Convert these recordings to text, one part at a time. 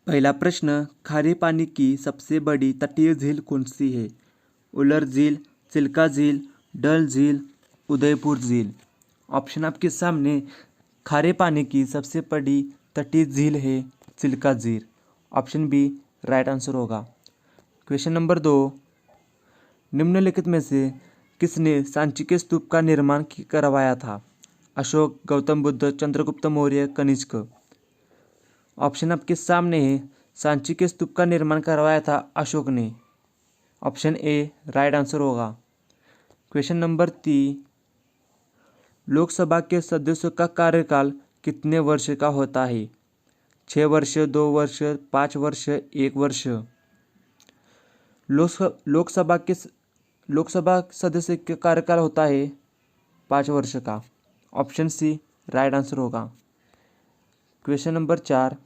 पहला प्रश्न, खारे पानी की सबसे बड़ी तटीय झील कौन सी है? उलर झील, चिल्का झील, डल झील, उदयपुर झील। ऑप्शन आपके सामने। खारे पानी की सबसे बड़ी तटीय झील है चिल्का झील। ऑप्शन बी राइट आंसर होगा। क्वेश्चन नंबर 2, निम्नलिखित में से किसने सांची के स्तूप का निर्माण करवाया था? अशोक, गौतम बुद्ध, चंद्रगुप्त मौर्य, कनिष्क। ऑप्शन आपके सामने है। सांची के स्तूप का निर्माण करवाया था अशोक ने। ऑप्शन ए राइट आंसर होगा। क्वेश्चन नंबर 3, लोकसभा के सदस्यों का कार्यकाल कितने वर्ष का होता है? 6 वर्ष, 2 वर्ष, 5 वर्ष, 1 वर्ष। लोकसभा सदस्य का कार्यकाल होता है 5 वर्ष का। ऑप्शन सी राइट आंसर होगा। क्वेश्चन नंबर 4,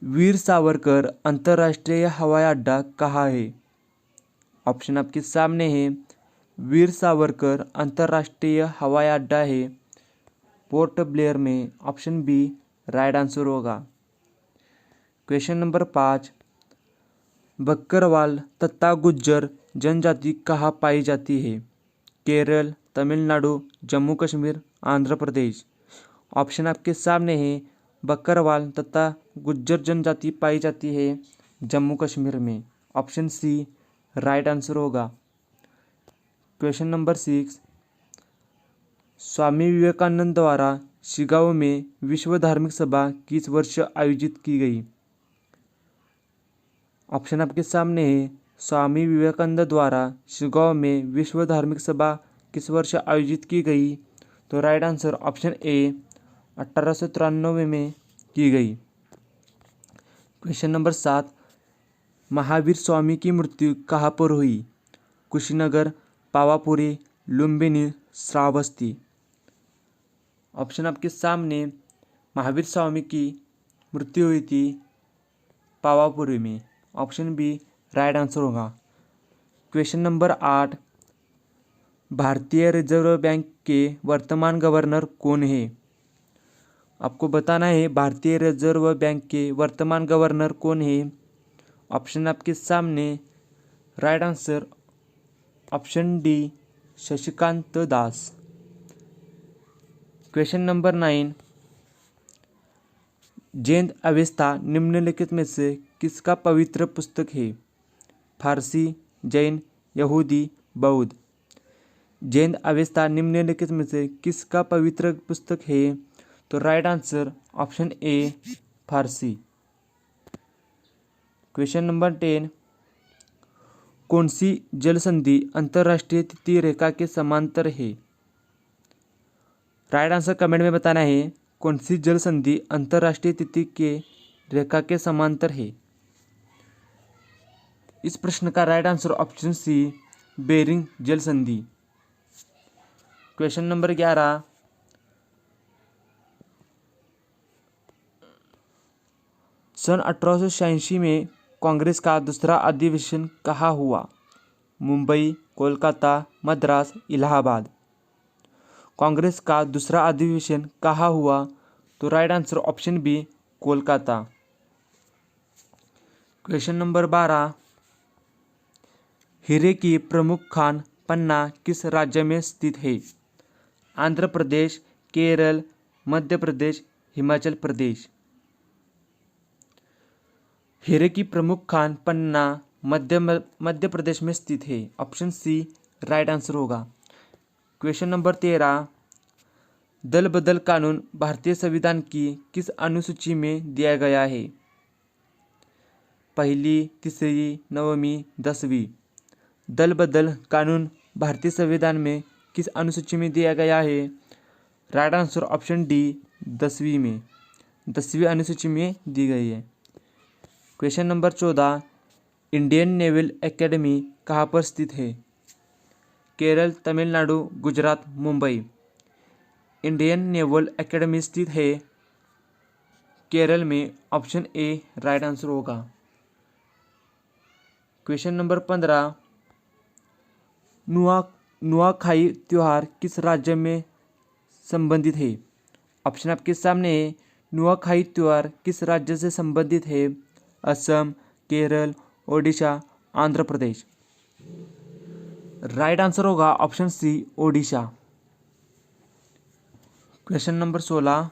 वीर सावरकर अंतर्राष्ट्रीय हवाई अड्डा कहाँ है? ऑप्शन आपके सामने है। वीर सावरकर अंतर्राष्ट्रीय हवाई अड्डा है पोर्ट ब्लेयर में। ऑप्शन बी राइट आंसर होगा। क्वेश्चन नंबर 5, बकरवाल तथा गुज्जर जनजाति कहाँ पाई जाती है? केरल, तमिलनाडु, जम्मू कश्मीर, आंध्र प्रदेश। ऑप्शन आपके सामने है। बकरवाल तथा गुज्जर जनजाति पाई जाती है जम्मू कश्मीर में। ऑप्शन सी राइट आंसर होगा। क्वेश्चन नंबर 6, स्वामी विवेकानंद द्वारा शिगाओ में विश्व धार्मिक सभा किस वर्ष आयोजित की गई? ऑप्शन आपके सामने है। स्वामी विवेकानंद द्वारा शिगाओ में विश्व धार्मिक सभा किस वर्ष आयोजित की गई? तो राइट आंसर ऑप्शन ए 1893 में की गई। क्वेश्चन नंबर 7, महावीर स्वामी की मृत्यु कहाँ पर हुई? कुशीनगर, पावापुरी, लुम्बिनी, श्रावस्ती। ऑप्शन आपके सामने। महावीर स्वामी की मृत्यु हुई थी पावापुरी में। ऑप्शन बी राइट आंसर होगा। क्वेश्चन नंबर 8, भारतीय रिजर्व बैंक के वर्तमान गवर्नर कौन है? आपको बताना है भारतीय रिजर्व बैंक के वर्तमान गवर्नर कौन है। ऑप्शन आपके सामने। Right answer option D Shashikant Das. Question number 9, Zend Avesta निम्नलिखित में से किसका पवित्र पुस्तक है? फारसी, जैन, यहूदी, बौद्ध। जैन अवेस्ता निम्नलिखित में से किसका पवित्र पुस्तक है? तो right answer option A Farsi. Question number 10, कौन सी जल संधि अंतर्राष्ट्रीय तिथि रेखा के समांतर है? राइट आंसर कमेंट में बताना है। कौन सी जल संधि अंतर्राष्ट्रीय तिथि के रेखा के समांतर है? इस प्रश्न का right answer option C Bering जल संधि। क्वेश्चन नंबर 11, सन 1886 में कांग्रेस का दूसरा अधिवेशन कहाँ हुआ? मुंबई, कोलकाता, मद्रास, इलाहाबाद। कांग्रेस का दूसरा अधिवेशन कहाँ हुआ? तो right answer option B Kolkata. Question number 12, हीरे की प्रमुख खान पन्ना किस राज्य में स्थित है? आंध्र प्रदेश, केरल, मध्य प्रदेश, हिमाचल प्रदेश। हीरे की प्रमुख खान पन्ना मध्य प्रदेश में स्थित है। ऑप्शन सी राइट आंसर होगा। क्वेश्चन नंबर 13, दल बदल कानून भारतीय संविधान की किस अनुसूची में दिया गया है? पहली, तीसरी, नवमी, 10वीं। दल बदल कानून भारतीय संविधान में किस अनुसूची में दिया गया है? राइट आंसर ऑप्शन डी 10वीं में। 10वीं अनुसूची में दी गई है। Question number 14, Indian naval academy कहाँ पर स्थित है? Kerala, Tamil Nadu, Gujarat, Mumbai. Indian naval academy स्थित है केरल में। ऑप्शन ए राइट आंसर होगा। क्वेश्चन नंबर 15, नुआखाई त्योहार किस राज्य में संबंधित है? ऑप्शन आपके सामने है। नुआखाई त्योहार किस राज्य से संबंधित है? असम, केरल, ओडिशा, आंध्र प्रदेश। राइट आंसर होगा option C Odisha. Question number 16,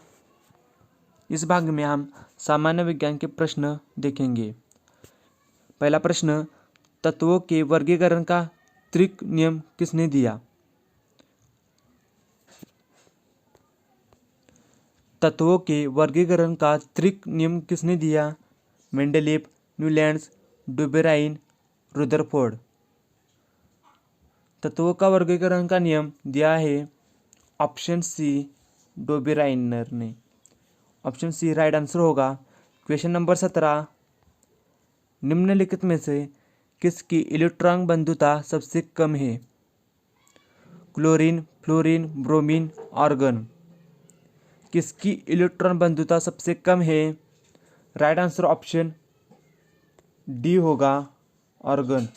इस भाग में हम सामान्य विज्ञान के प्रश्न देखेंगे। पहला प्रश्न, तत्वों के वर्गीकरण का त्रिक नियम किसने दिया? तत्वों के वर्गीकरण का त्रिक नियम किसने दिया? Mendeleev, Newlands, Dobereiner, Rutherford. तत्वों का वर्गीकरण का नियम दिया है ऑप्शन सी डुबेराइनर ने। ऑप्शन सी राइट आंसर होगा। क्वेश्चन नंबर 17, निम्नलिखित में से किसकी इलेक्ट्रॉन बंधुता सबसे कम है? Chlorine, fluorine, bromine, argon. किसकी इलेक्ट्रॉन बंधुता सबसे कम है? राइट आंसर ऑप्शन डी होगा, आर्गन।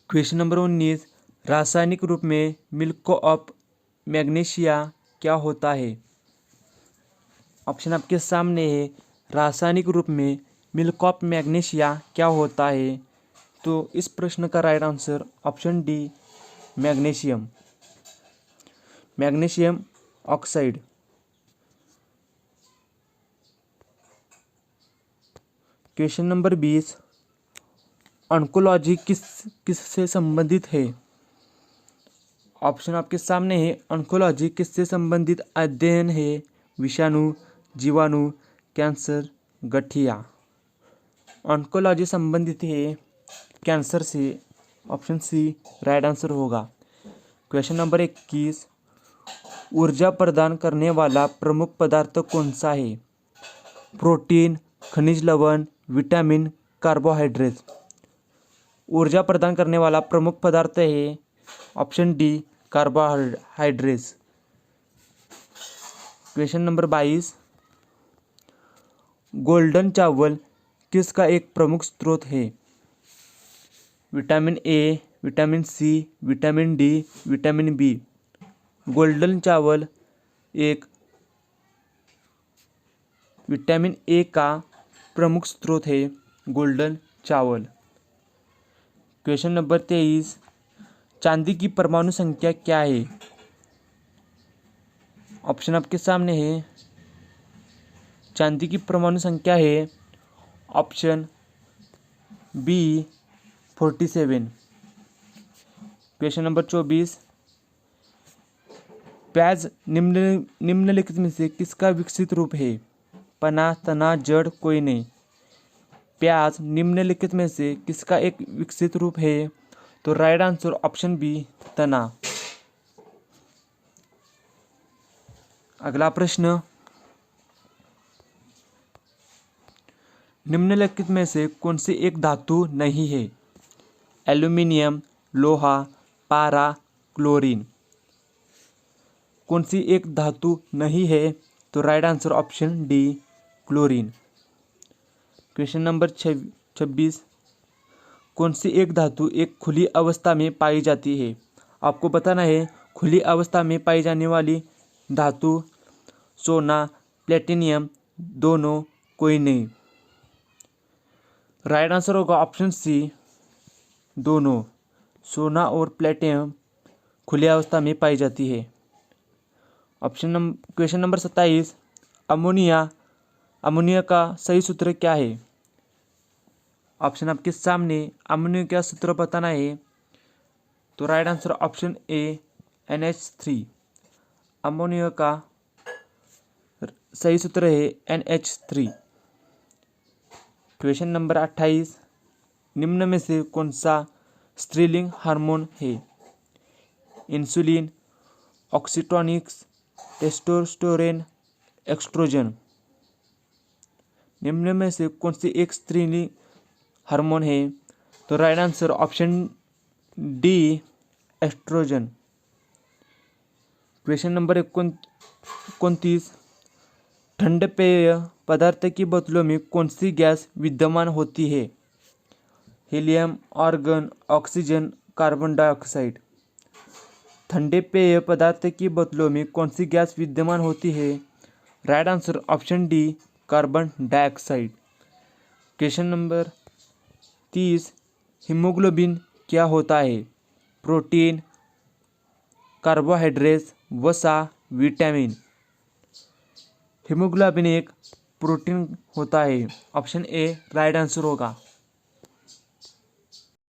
क्वेश्चन नंबर 19, रासायनिक रूप में मिल्क ऑफ मैग्नीशिया क्या होता है? ऑप्शन आपके सामने है। रासायनिक रूप में मिल्क ऑफ मैग्नीशिया क्या होता है? तो इस प्रश्न का right answer option D magnesium, magnesium oxide. Question number 20, oncology किससे संबंधित है? ऑप्शन आपके सामने है। ऑन्कोलॉजी किससे संबंधित अध्ययन है? विषाणु, जीवाणु, कैंसर, गठिया। ऑन्कोलॉजी संबंधित है कैंसर से। ऑप्शन सी राइट आंसर होगा। क्वेश्चन नंबर 21, ऊर्जा प्रदान करने वाला प्रमुख पदार्थ कौन सा है? प्रोटीन, खनिज लवण, विटामिन, कार्बोहाइड्रेट। ऊर्जा प्रदान करने वाला प्रमुख पदार्थ है option D carbohydrates. Question number 22, golden चावल किसका एक प्रमुख स्रोत है? Vitamin A, vitamin C, vitamin D, vitamin B. Golden चावल एक विटामिन ए का प्रमुख स्रोत है, गोल्डन चावल। क्वेश्चन नंबर 23, चांदी की परमाणु संख्या क्या है? ऑप्शन आपके सामने है। चांदी की परमाणु संख्या है ऑप्शन बी 47। क्वेश्चन नंबर 24, प्याज निम्नलिखित में से किसका विकसित रूप है? पना, तना, जड़, कोई नहीं। प्याज निम्नलिखित में से किसका एक विकसित रूप है? तो राइट आंसर ऑप्शन बी तना। अगला प्रश्न, निम्नलिखित में से कौन सी एक धातु नहीं है? एल्यूमिनियम, लोहा, पारा, क्लोरीन। कौन सी एक धातु नहीं है? तो right answer option D chlorine. Question number 26, कौन सी एक धातु एक खुली अवस्था में पाई जाती है? आपको बताना है खुली अवस्था में पाई जाने वाली धातु। सोना, प्लेटिनियम, दोनों, कोई नहीं। राइट आंसर होगा ऑप्शन सी दोनों। सोना और प्लेटिनियम खुली अवस्था में पाई जाती है। क्वेश्चन नंबर 27, अमोनिया का सही सूत्र क्या है? ऑप्शन आपके सामने। अमोनिया का सूत्र बताना है। तो right answer option A NH3। Ammonia का सही सूत्र है NH3। क्वेश्चन नंबर 28, निम्न में से कौन सा स्त्रीलिंग हार्मोन है? Insulin, oxytocin, testosterone, estrogen. निम्न में से कौन सी एक स्त्रीलिंग हार्मोन है? तो right answer option D oestrogen. Question number 29, ठंडे पेय पदार्थ की बोतलों में कौन सी गैस विद्यमान होती है? Helium, argon, oxygen, carbon dioxide. ठंडे पेय पदार्थ की बोतलों में कौन सी गैस विद्यमान होती है? Right answer option D carbon dioxide. Question number 30, haemoglobin क्या होता है? प्रोटीन, कार्बोहाइड्रेट्स, वसा, विटामिन। हीमोग्लोबिन एक प्रोटीन होता है। ऑप्शन ए राइट आंसर होगा।